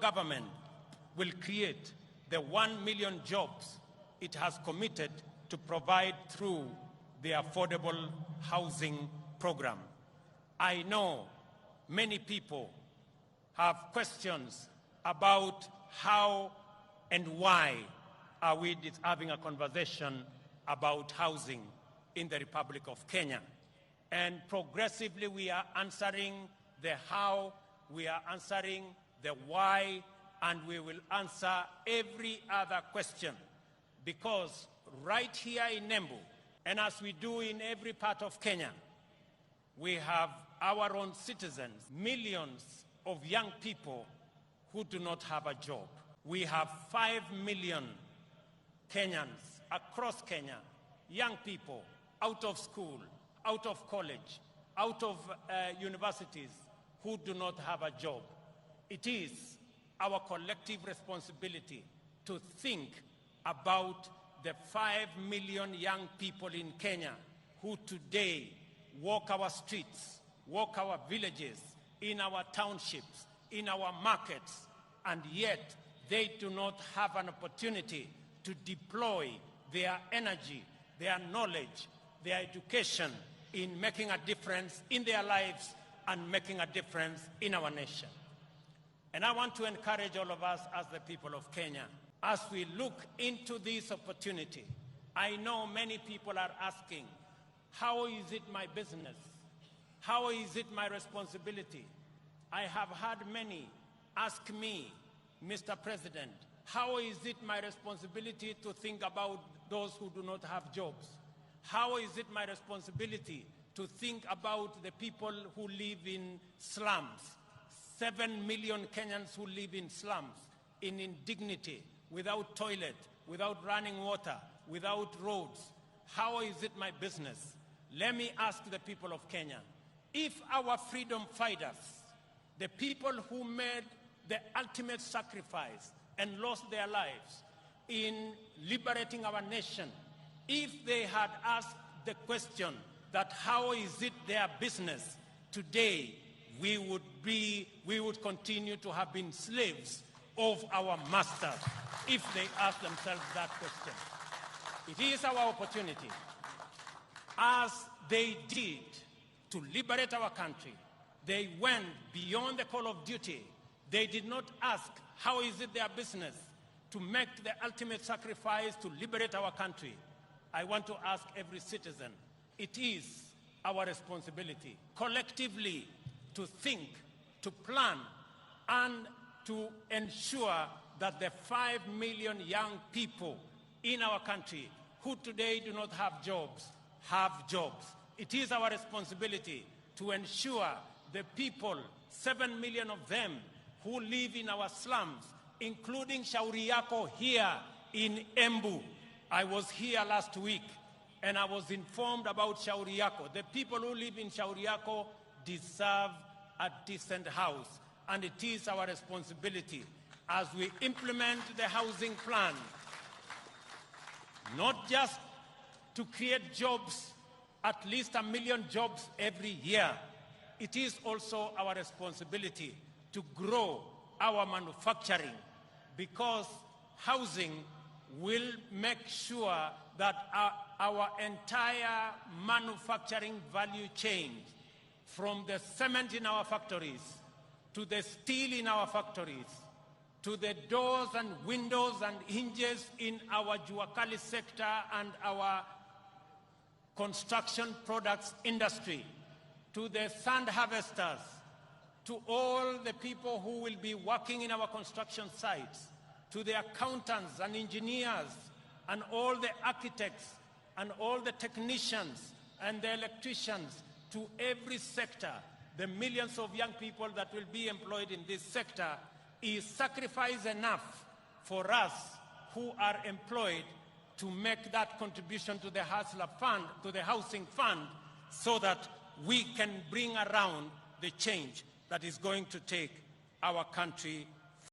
government will create the 1 million jobs it has committed to provide through the affordable housing program. I know many people have questions about how and why are we having a conversation about housing in the Republic of Kenya. And progressively we are answering the how, we are answering the why, and we will answer every other question. Because right here in Embu, and as we do in every part of Kenya, we have our own citizens, millions of young people who do not have a job. We have 5 million Kenyans across Kenya, young people out of school, out of college, out of universities who do not have a job. It is our collective responsibility to think about the 5 million young people in Kenya who today walk our streets, walk our villages, in our townships, in our markets, and yet they do not have an opportunity to deploy their energy, their knowledge, their education in making a difference in their lives and making a difference in our nation. And I want to encourage all of us as the people of Kenya, as we look into this opportunity. I know many people are asking, how is it my business? How is it my responsibility? I have had many ask me, Mr. President, how is it my responsibility to think about those who do not have jobs? How is it my responsibility to think about the people who live in slums? 7 million Kenyans who live in slums, in indignity, without toilet, without running water, without roads. How is it my business? Let me ask the people of Kenya, if our freedom fighters, the people who made the ultimate sacrifice and lost their lives in liberating our nation, if they had asked the question that how is it their business, today we would continue to have been slaves of our masters if they asked themselves that question. It is our opportunity, as they did to liberate our country. They went beyond the call of duty. They did not ask, how is it their business to make the ultimate sacrifice to liberate our country? I want to ask every citizen, it is our responsibility collectively to think, to plan, and to ensure that the 5 million young people in our country who today do not have jobs, have jobs. It is our responsibility to ensure the people, 7 million of them, who live in our slums, including Shauri Yako here in Embu. I was here last week and I was informed about Shauri Yako. The people who live in Shauri Yako deserve a decent house, and it is our responsibility as we implement the housing plan, not just to create jobs, at least 1 million jobs every year. It is also our responsibility to grow our manufacturing, because housing will make sure that our entire manufacturing value chain, from the cement in our factories, to the steel in our factories, to the doors and windows and hinges in our Juakali sector and our construction products industry, to the sand harvesters, to all the people who will be working in our construction sites, to the accountants and engineers and all the architects and all the technicians and the electricians, to every sector, the millions of young people that will be employed in this sector, is sacrifice enough for us who are employed to make that contribution to the Hustler Fund, to the Housing Fund, so that we can bring around the change that is going to take our country